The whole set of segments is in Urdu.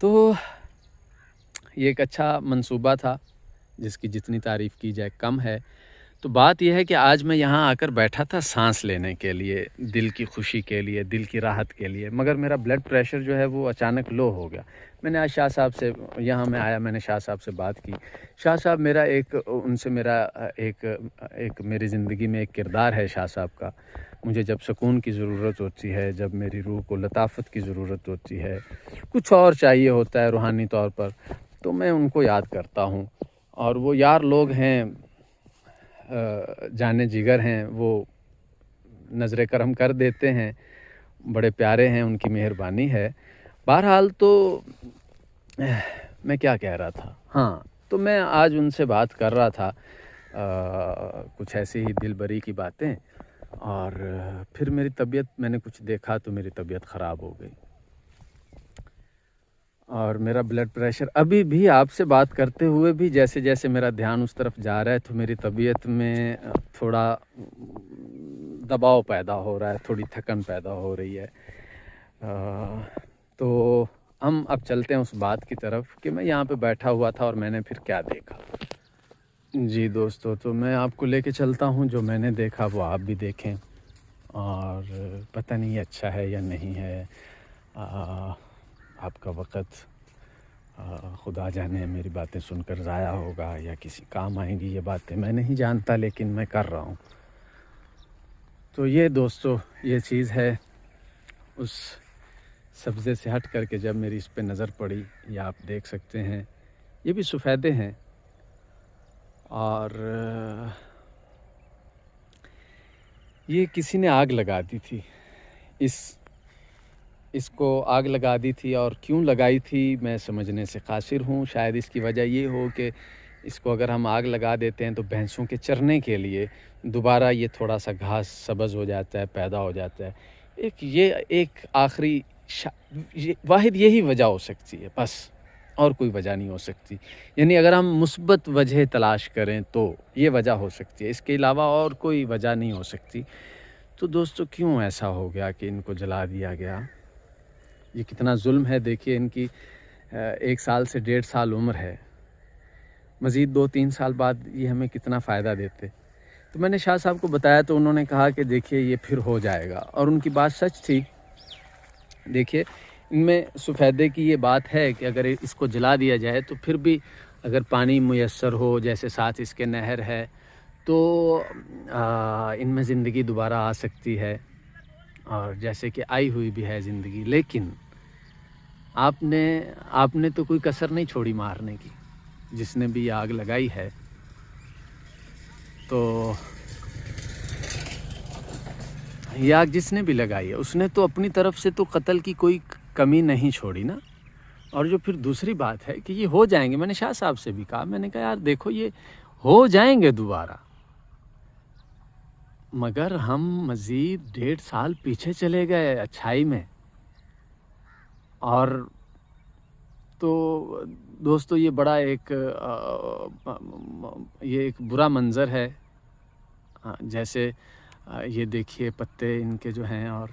تو یہ ایک اچھا منصوبہ تھا جس کی جتنی تعریف کی جائے کم ہے. تو بات یہ ہے کہ آج میں یہاں آ کر بیٹھا تھا سانس لینے کے لیے، دل کی خوشی کے لیے، دل کی راحت کے لیے، مگر میرا بلڈ پریشر جو ہے وہ اچانک لو ہو گیا. میں نے آج شاہ صاحب سے یہاں میں آیا، میں نے شاہ صاحب سے بات کی. شاہ صاحب میرا ان سے میرا ایک میری زندگی میں ایک کردار ہے شاہ صاحب کا. مجھے جب سکون کی ضرورت ہوتی ہے، جب میری روح کو لطافت کی ضرورت ہوتی ہے، کچھ اور چاہیے ہوتا ہے روحانی طور پر، تو میں ان کو یاد کرتا ہوں. اور وہ یار لوگ ہیں، جانے جگر ہیں، وہ نظر کرم کر دیتے ہیں، بڑے پیارے ہیں، ان کی مہربانی ہے. بہرحال تو میں کیا کہہ رہا تھا، ہاں تو میں آج ان سے بات کر رہا تھا کچھ ایسی ہی دل بری کی باتیں، اور پھر میری طبیعت، میں نے کچھ دیکھا تو میری طبیعت خراب ہو گئی، اور میرا بلڈ پریشر ابھی بھی آپ سے بات کرتے ہوئے بھی جیسے جیسے میرا دھیان اس طرف جا رہا ہے تو میری طبیعت میں تھوڑا دباؤ پیدا ہو رہا ہے، تھوڑی تھکن پیدا ہو رہی ہے. تو ہم اب چلتے ہیں اس بات کی طرف کہ میں یہاں پہ بیٹھا ہوا تھا اور میں نے پھر کیا دیکھا. جی دوستو، تو میں آپ کو لے کے چلتا ہوں، جو میں نے دیکھا وہ آپ بھی دیکھیں، اور پتہ نہیں یہ اچھا ہے یا نہیں ہے. آپ کا وقت خدا جانے میری باتیں سن کر ضائع ہوگا یا کسی کام آئیں گی یہ باتیں، میں نہیں جانتا، لیکن میں کر رہا ہوں. تو یہ دوستو یہ چیز ہے. اس سبزے سے ہٹ کر کے جب میری اس پہ نظر پڑی، یہ آپ دیکھ سکتے ہیں، یہ بھی سفیدے ہیں، اور یہ کسی نے آگ لگا دی تھی. اس کو آگ لگا دی تھی، اور کیوں لگائی تھی میں سمجھنے سے قاصر ہوں. شاید اس کی وجہ یہ ہو کہ اس کو اگر ہم آگ لگا دیتے ہیں تو بھینسوں کے چرنے کے لیے دوبارہ یہ تھوڑا سا گھاس سبز ہو جاتا ہے، پیدا ہو جاتا ہے. ایک آخری واحد یہی وجہ ہو سکتی ہے، بس اور کوئی وجہ نہیں ہو سکتی. یعنی اگر ہم مثبت وجہ تلاش کریں تو یہ وجہ ہو سکتی ہے، اس کے علاوہ اور کوئی وجہ نہیں ہو سکتی. تو دوستو کیوں ایسا ہو گیا کہ ان کو جلا دیا گیا؟ یہ کتنا ظلم ہے. دیکھیے ان کی 1 سال سے 1.5 سال عمر ہے، مزید 2-3 سال بعد یہ ہمیں کتنا فائدہ دیتے. تو میں نے شاہ صاحب کو بتایا تو انہوں نے کہا کہ دیکھیے یہ پھر ہو جائے گا، اور ان کی بات سچ تھی. دیکھیے ان میں سفیدے کی یہ بات ہے کہ اگر اس کو جلا دیا جائے تو پھر بھی اگر پانی میسر ہو، جیسے ساتھ اس کے نہر ہے، تو ان میں زندگی دوبارہ آ سکتی ہے، اور جیسے کہ آئی ہوئی بھی ہے زندگی. لیکن آپ نے تو کوئی کسر نہیں چھوڑی مارنے کی. جس نے بھی یہ آگ لگائی ہے تو یہ آگ جس نے بھی لگائی ہے اس نے تو اپنی طرف سے تو قتل کی کوئی کمی نہیں چھوڑی نا. اور جو پھر دوسری بات ہے کہ یہ ہو جائیں گے، میں نے شاہ صاحب سے بھی کہا، میں نے کہا یار دیکھو یہ ہو جائیں گے دوبارہ، مگر ہم مزید 1.5 سال پیچھے چلے گئے اچھائی میں. اور تو دوستو یہ بڑا ایک برا منظر ہے. جیسے یہ دیکھیے پتے ان کے جو ہیں، اور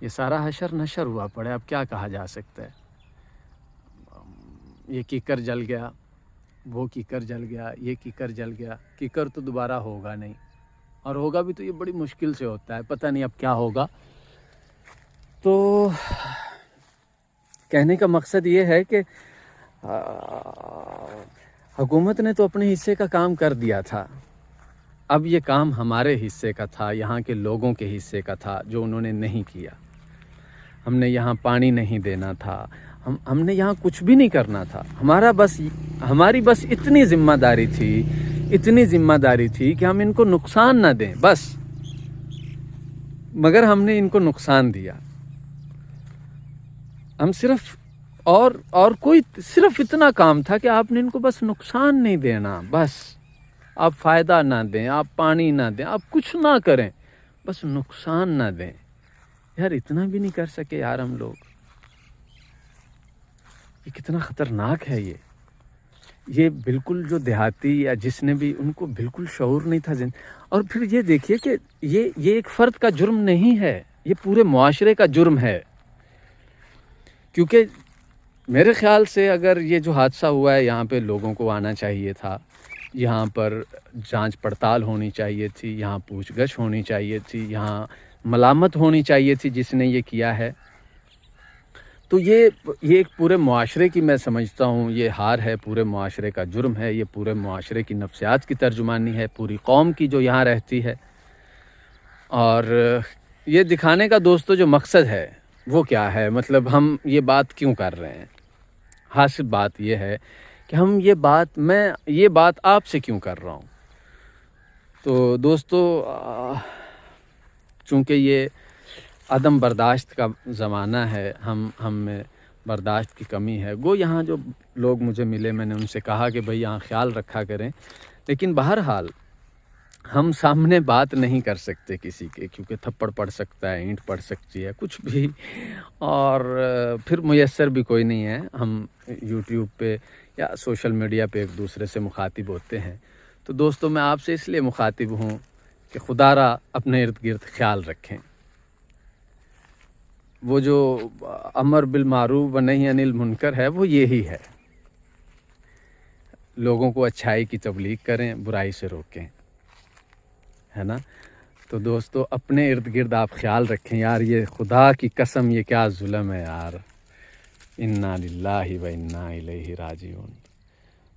یہ سارا حشر نشر ہوا پڑے. اب کیا کہا جا سکتا ہے؟ یہ کیکر جل گیا، وہ کیکر جل گیا، یہ کیکر جل گیا. کیکر تو دوبارہ ہوگا نہیں، اور ہوگا بھی تو یہ بڑی مشکل سے ہوتا ہے. پتہ نہیں اب کیا ہوگا. تو کہنے کا مقصد یہ ہے کہ حکومت نے تو اپنے حصے کا کام کر دیا تھا. اب یہ کام ہمارے حصے کا تھا، یہاں کے لوگوں کے حصے کا تھا، جو انہوں نے نہیں کیا. ہم نے یہاں پانی نہیں دینا تھا، ہم نے یہاں کچھ بھی نہیں کرنا تھا. ہماری بس اتنی ذمہ داری تھی کہ ہم ان کو نقصان نہ دیں بس. مگر ہم نے ان کو نقصان دیا. ہم صرف اتنا کام تھا کہ آپ نے ان کو بس نقصان نہیں دینا، بس آپ فائدہ نہ دیں، آپ پانی نہ دیں، آپ کچھ نہ کریں، بس نقصان نہ دیں. یار اتنا بھی نہیں کر سکے یار ہم لوگ. یہ کتنا خطرناک ہے. یہ بالکل جو دیہاتی یا جس نے بھی، ان کو بالکل شعور نہیں تھا. اور پھر یہ دیکھیے کہ یہ ایک فرد کا جرم نہیں ہے، یہ پورے معاشرے کا جرم ہے. کیونکہ میرے خیال سے اگر یہ جو حادثہ ہوا ہے یہاں پہ لوگوں کو آنا چاہیے تھا, یہاں پر جانچ پڑتال ہونی چاہیے تھی, یہاں پوچھ گچھ ہونی چاہیے تھی, یہاں ملامت ہونی چاہیے تھی جس نے یہ کیا ہے. تو یہ ایک پورے معاشرے کی میں سمجھتا ہوں یہ ہار ہے, پورے معاشرے کا جرم ہے, یہ پورے معاشرے کی نفسیات کی ترجمانی ہے, پوری قوم کی جو یہاں رہتی ہے. اور یہ دکھانے کا دوستو جو مقصد ہے وہ کیا ہے, مطلب ہم یہ بات کیوں کر رہے ہیں؟ حاصل بات یہ ہے کہ ہم میں یہ بات آپ سے کیوں کر رہا ہوں. تو دوستو چونکہ یہ عدم برداشت کا زمانہ ہے, ہم میں برداشت کی کمی ہے. یہاں جو لوگ مجھے ملے میں نے ان سے کہا کہ بھئی یہاں خیال رکھا کریں, لیکن بہرحال ہم سامنے بات نہیں کر سکتے کسی کے, کیونکہ تھپڑ پڑ سکتا ہے, اینٹ پڑ سکتی ہے, کچھ بھی, اور پھر میسر بھی کوئی نہیں ہے. ہم یوٹیوب پہ یا سوشل میڈیا پہ ایک دوسرے سے مخاطب ہوتے ہیں. تو دوستو میں آپ سے اس لیے مخاطب ہوں کہ خدا را اپنے ارد گرد خیال رکھیں. وہ جو امر بالمعروف و نہی عن المنکر ہے وہ یہی ہے, لوگوں کو اچھائی کی تبلیغ کریں, برائی سے روکیں, ہے نا. تو دوستو اپنے ارد گرد آپ خیال رکھیں یار, یہ خدا کی قسم یہ کیا ظلم ہے یار, انا للہ و انا الیہ راجعون.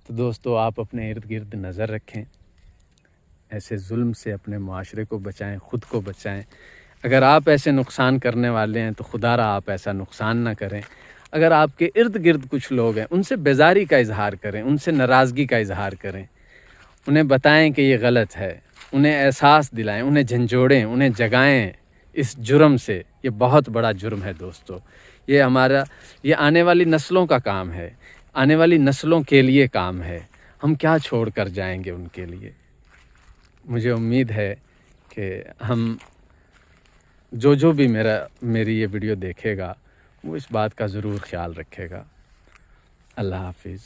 تو دوستو آپ اپنے ارد گرد نظر رکھیں, ایسے ظلم سے اپنے معاشرے کو بچائیں, خود کو بچائیں. اگر آپ ایسے نقصان کرنے والے ہیں تو خدا را آپ ایسا نقصان نہ کریں. اگر آپ کے ارد گرد کچھ لوگ ہیں ان سے بیزاری کا اظہار کریں, ان سے ناراضگی کا اظہار کریں, انہیں بتائیں کہ یہ غلط ہے, انہیں احساس دلائیں, انہیں جھنجھوڑیں, انہیں جگائیں اس جرم سے. یہ بہت بڑا جرم ہے دوستو, یہ آنے والی نسلوں کا کام ہے, آنے والی نسلوں کے لیے کام ہے. ہم کیا چھوڑ کر جائیں گے ان کے لیے؟ مجھے امید ہے کہ ہم جو بھی میری یہ ویڈیو دیکھے گا وہ اس بات کا ضرور خیال رکھے گا. اللہ حافظ.